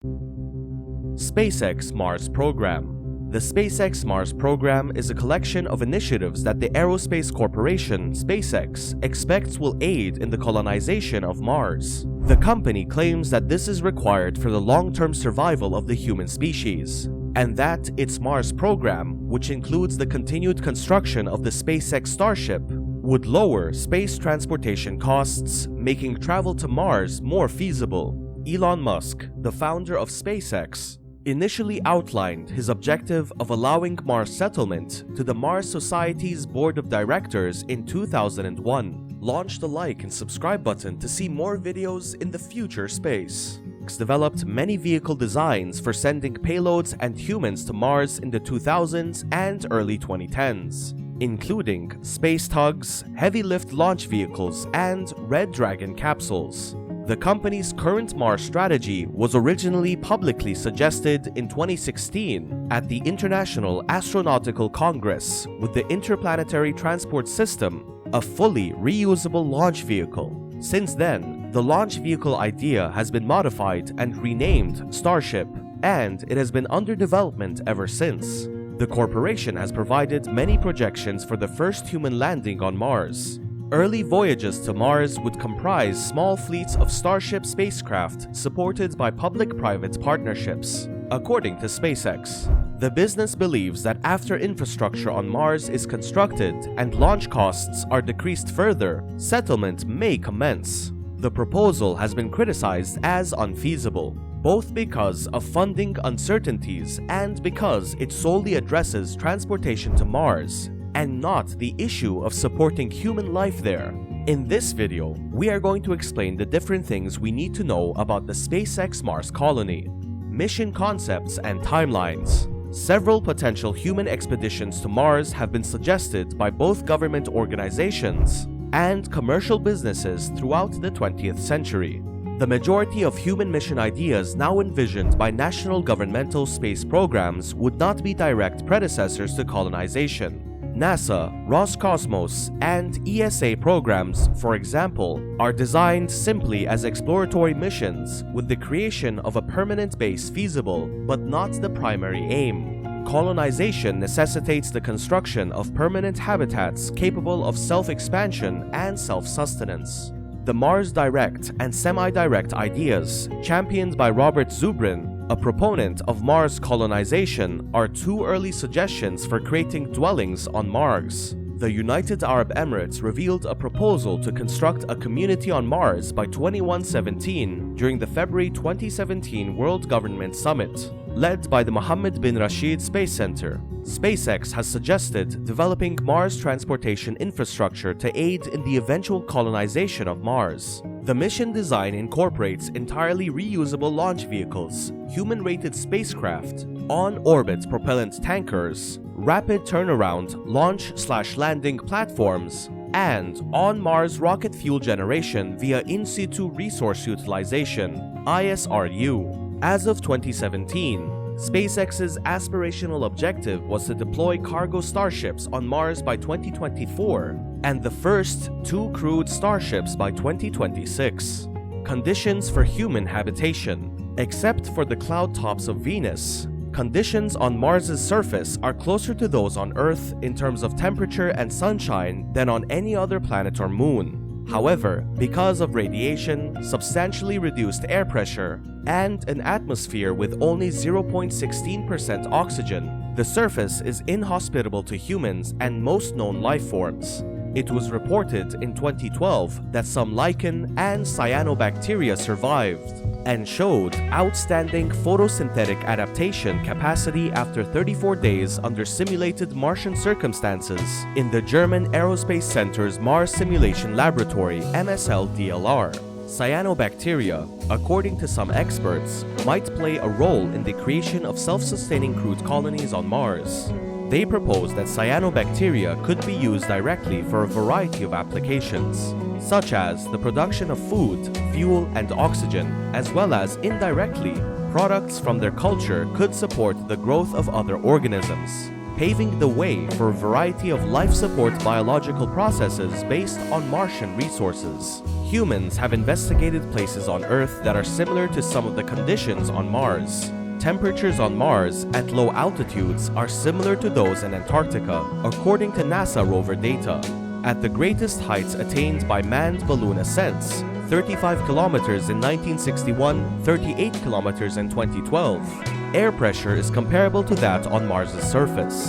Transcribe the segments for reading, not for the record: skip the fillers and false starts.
SpaceX Mars Program. The SpaceX Mars program is a collection of initiatives that the aerospace corporation, SpaceX, expects will aid in the colonization of Mars. The company claims that this is required for the long-term survival of the human species, and that its Mars program, which includes the continued construction of the SpaceX Starship, would lower space transportation costs, making travel to Mars more feasible. Elon Musk, the founder of SpaceX, initially outlined his objective of allowing Mars settlement to the Mars Society's board of directors in 2001. Launch the like and subscribe button to see more videos in the future space. Developed many vehicle designs for sending payloads and humans to Mars in the 2000s and early 2010s, including space tugs, heavy lift launch vehicles, and Red Dragon capsules. The company's current Mars strategy was originally publicly suggested in 2016 at the International Astronautical Congress with the Interplanetary Transport System, a fully reusable launch vehicle. Since then, the launch vehicle idea has been modified and renamed Starship, and it has been under development ever since. The corporation has provided many projections for the first human landing on Mars. Early voyages to Mars would comprise small fleets of Starship spacecraft supported by public-private partnerships. According to SpaceX, the business believes that after infrastructure on Mars is constructed and launch costs are decreased further, settlement may commence. The proposal has been criticized as unfeasible, both because of funding uncertainties and because it solely addresses transportation to Mars, and not the issue of supporting human life there. In this video, we are going to explain the different things we need to know about the SpaceX Mars colony, mission concepts and timelines. Several potential human expeditions to Mars have been suggested by both government organizations and commercial businesses throughout the 20th century. The majority of human mission ideas now envisioned by national governmental space programs would not be direct predecessors to colonization. NASA, Roscosmos, and ESA programs, for example, are designed simply as exploratory missions with the creation of a permanent base feasible, but not the primary aim. Colonization necessitates the construction of permanent habitats capable of self-expansion and self-sustenance. The Mars Direct and Semi-Direct ideas, championed by Robert Zubrin, a proponent of Mars colonization, are two early suggestions for creating dwellings on Mars. The United Arab Emirates revealed a proposal to construct a community on Mars by 2117 during the February 2017 World Government Summit, led by the Mohammed bin Rashid Space Center. SpaceX has suggested developing Mars transportation infrastructure to aid in the eventual colonization of Mars. The mission design incorporates entirely reusable launch vehicles, human-rated spacecraft, on-orbit propellant tankers, rapid turnaround launch/landing platforms, and on-Mars rocket fuel generation via in-situ resource utilization (ISRU). As of 2017, SpaceX's aspirational objective was to deploy cargo starships on Mars by 2024 and the first 2 crewed starships by 2026. Conditions for human habitation. Except for the cloud tops of Venus, conditions on Mars's surface are closer to those on Earth in terms of temperature and sunshine than on any other planet or moon. However, because of radiation, substantially reduced air pressure, and an atmosphere with only 0.16% oxygen, the surface is inhospitable to humans and most known life forms. It was reported in 2012 that some lichen and cyanobacteria survived and showed outstanding photosynthetic adaptation capacity after 34 days under simulated Martian circumstances in the German Aerospace Center's Mars Simulation Laboratory (MSL-DLR). Cyanobacteria, according to some experts, might play a role in the creation of self-sustaining crewed colonies on Mars. They propose that cyanobacteria could be used directly for a variety of applications, such as the production of food, fuel, and oxygen, as well as indirectly, products from their culture could support the growth of other organisms, paving the way for a variety of life support biological processes based on Martian resources. Humans have investigated places on Earth that are similar to some of the conditions on Mars. Temperatures on Mars at low altitudes are similar to those in Antarctica, according to NASA rover data. At the greatest heights attained by manned balloon ascents, 35 kilometers in 1961, 38 kilometers in 2012, air pressure is comparable to that on Mars's surface.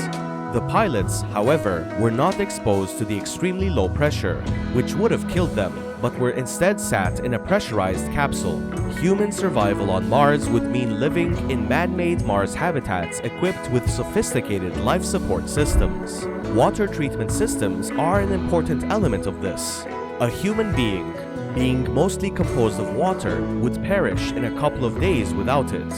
The pilots, however, were not exposed to the extremely low pressure, which would have killed them, but were instead sat in a pressurized capsule. Human survival on Mars would mean living in man-made Mars habitats equipped with sophisticated life support systems. Water treatment systems are an important element of this. A human being mostly composed of water, would perish in a couple of days without it.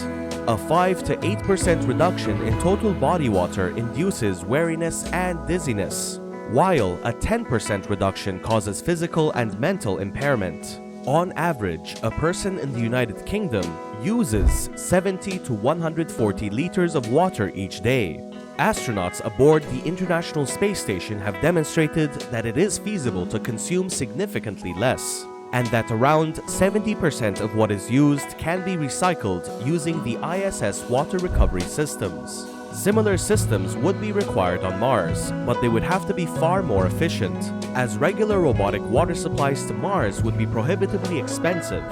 A 5 to 8% reduction in total body water induces weariness and dizziness, while a 10% reduction causes physical and mental impairment. On average, a person in the United Kingdom uses 70 to 140 liters of water each day. Astronauts aboard the International Space Station have demonstrated that it is feasible to consume significantly less, and that around 70% of what is used can be recycled using the ISS water recovery systems. Similar systems would be required on Mars, but they would have to be far more efficient, as regular robotic water supplies to Mars would be prohibitively expensive.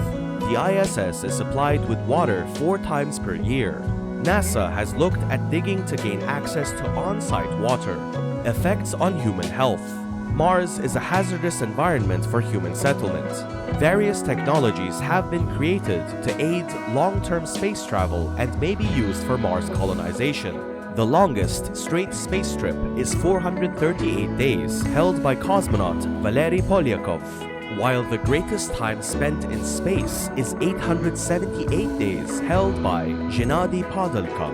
The ISS is supplied with water 4 times per year. NASA has looked at digging to gain access to on-site water. Effects on human health. Mars is a hazardous environment for human settlement. Various technologies have been created to aid long-term space travel and may be used for Mars colonization. The longest straight space trip is 438 days, held by cosmonaut Valery Polyakov, while the greatest time spent in space is 878 days, held by Gennady Padalka.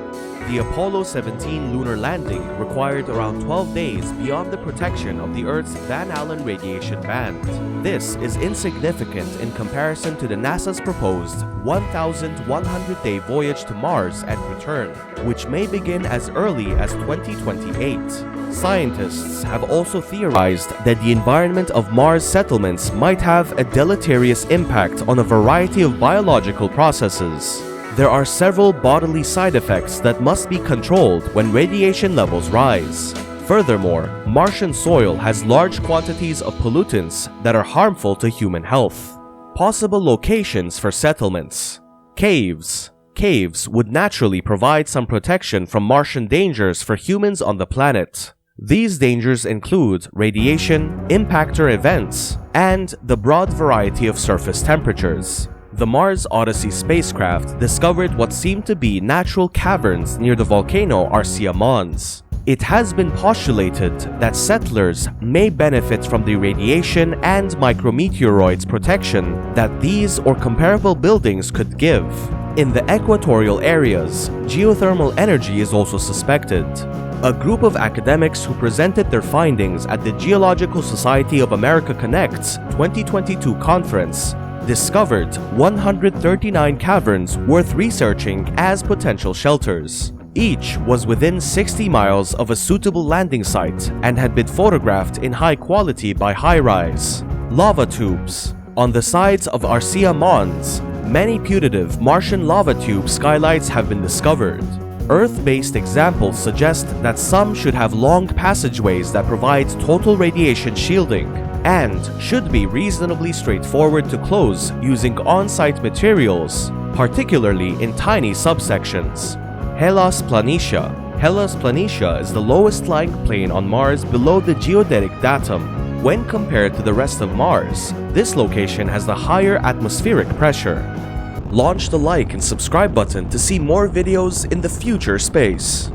The Apollo 17 lunar landing required around 12 days beyond the protection of the Earth's Van Allen radiation band. This is insignificant in comparison to the NASA's proposed 1,100-day voyage to Mars and return, which may begin as early as 2028. Scientists have also theorized that the environment of Mars settlements might have a deleterious impact on a variety of biological processes. There are several bodily side effects that must be controlled when radiation levels rise. Furthermore, Martian soil has large quantities of pollutants that are harmful to human health. Possible locations for settlements. Caves. Caves would naturally provide some protection from Martian dangers for humans on the planet. These dangers include radiation, impactor events, and the broad variety of surface temperatures. The Mars Odyssey spacecraft discovered what seemed to be natural caverns near the volcano Arsia Mons. It has been postulated that settlers may benefit from the radiation and micrometeoroids protection that these or comparable buildings could give. In the equatorial areas, geothermal energy is also suspected. A group of academics who presented their findings at the Geological Society of America Connect's 2022 conference discovered 139 caverns worth researching as potential shelters. Each was within 60 miles of a suitable landing site and had been photographed in high quality by HiRISE. Lava tubes. On the sides of Arsia Mons, many putative Martian lava tube skylights have been discovered. Earth-based examples suggest that some should have long passageways that provide total radiation shielding, and should be reasonably straightforward to close using on-site materials, particularly in tiny subsections. Hellas Planitia. Hellas Planitia is the lowest lying plane on Mars below the geodetic datum. When compared to the rest of Mars, this location has the higher atmospheric pressure. Launch the like and subscribe button to see more videos in the future space.